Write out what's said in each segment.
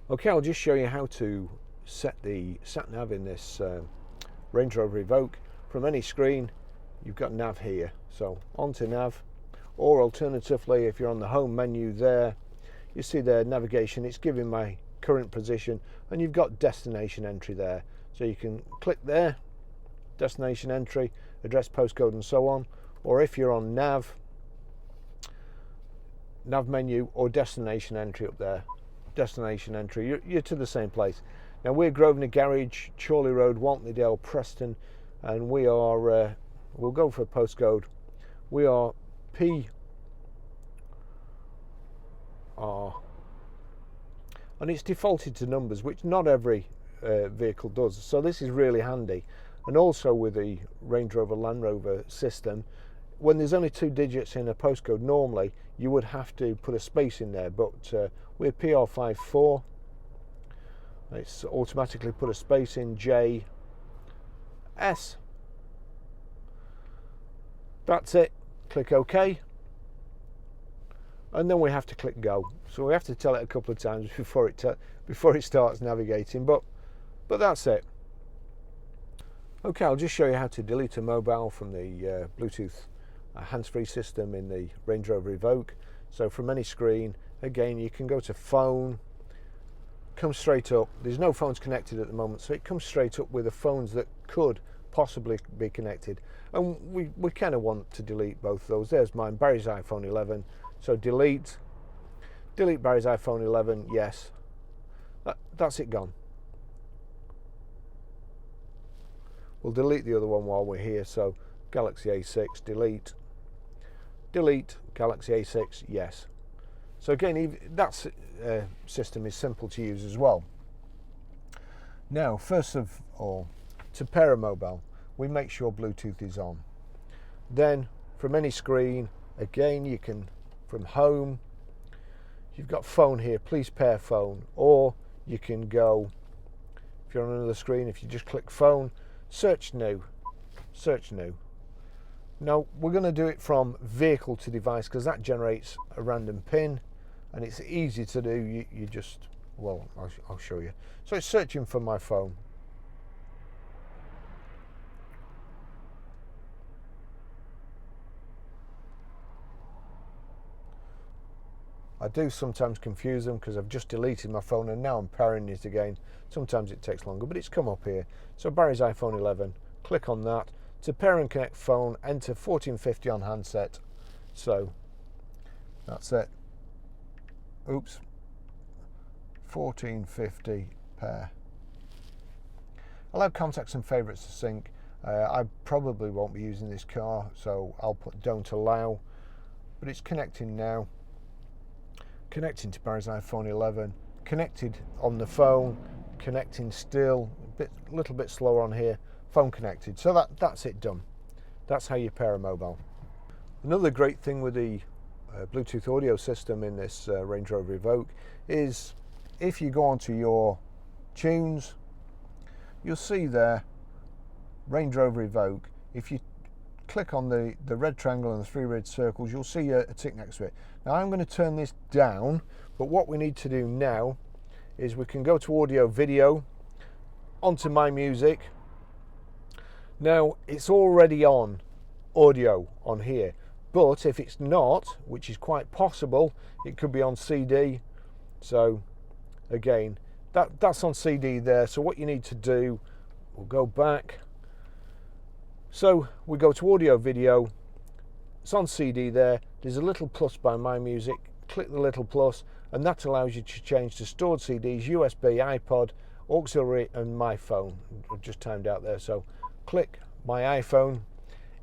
Okay, I'll just show you how to set the sat nav in this Range Rover Evoque. From any screen, you've got nav here, so onto nav, or alternatively, if you're on the home menu there, you see the navigation, it's giving my current position, and you've got destination entry there, so you can click there, destination entry, address, postcode and so on. Or if you're on nav menu, or destination entry up there, destination entry, you're to the same place. Now we're Grosvenor Garage, Chorley Road, Waltleydale, Preston, and we are we'll go for postcode. We are PR, and it's defaulted to numbers, which not every vehicle does, so this is really handy. And also with the Range Rover Land Rover system, when there's only 2 digits in a postcode, normally you would have to put a space in there, but we're PR54. It's automatically put a space in JS. That's it. Click OK, and then we have to click go. So we have to tell it a couple of times before it starts navigating. But that's it. Okay, I'll just show you how to delete a mobile from the Bluetooth hands-free system in the Range Rover Evoque. So from any screen, again, you can go to phone, comes straight up. There's no phones connected at the moment, so it comes straight up with the phones that could possibly be connected. And we kind of want to delete both of those. There's mine, Barry's iPhone 11. So delete Barry's iPhone 11, yes. That's it, gone. We'll delete the other one while we're here. So Galaxy A6, delete Galaxy A6, yes. So again, that system is simple to use as well. Now, first of all, to pair a mobile, we make sure Bluetooth is on. Then from any screen, again, you can, from home, you've got phone here, please pair phone, or you can go, if you're on another screen, if you just click phone, search new. Now we're going to do it from vehicle to device, because that generates a random pin, and it's easy to do. You just, well, I'll show you. So it's searching for my phone. I do sometimes confuse them because I've just deleted my phone and now I'm pairing it again. Sometimes it takes longer, but it's come up here. So Barry's iPhone 11, click on that. To pair and connect phone, enter 1450 on handset. So that's it. Oops. 1450 pair. Allow contacts and favourites to sync. I probably won't be using this car, so I'll put don't allow. But it's connecting now. Connecting to Barry's iPhone 11. Connected on the phone. Connecting still. A little bit slower on here. Phone connected. So that's it done. That's how you pair a mobile. Another great thing with the Bluetooth audio system in this Range Rover Evoque is if you go onto your tunes, you'll see there Range Rover Evoque. If you click on the red triangle and the 3 red circles, you'll see a tick next to it. Now I'm going to turn this down, but what we need to do now is we can go to audio video, onto my music. Now it's already on audio on here, but if it's not, which is quite possible, it could be on CD. So again, that's on CD there. So what you need to do, we'll go back. So we go to audio video, it's on CD there, there's a little plus by my music, click the little plus, and that allows you to change to stored CDs, USB, iPod, auxiliary, and my phone. I've just timed out there, so click my iPhone.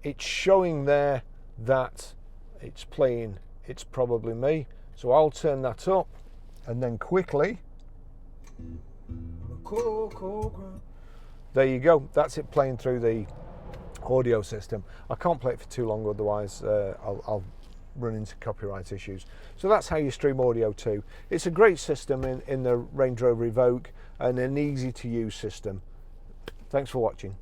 It's showing there that it's playing It's Probably Me, so I'll turn that up, and then quickly, there you go, that's it playing through the audio system. I can't play it for too long, otherwise I'll run into copyright issues. So that's how you stream audio too. It's a great system in the Range Rover Evoque, and an easy to use system. Thanks for watching.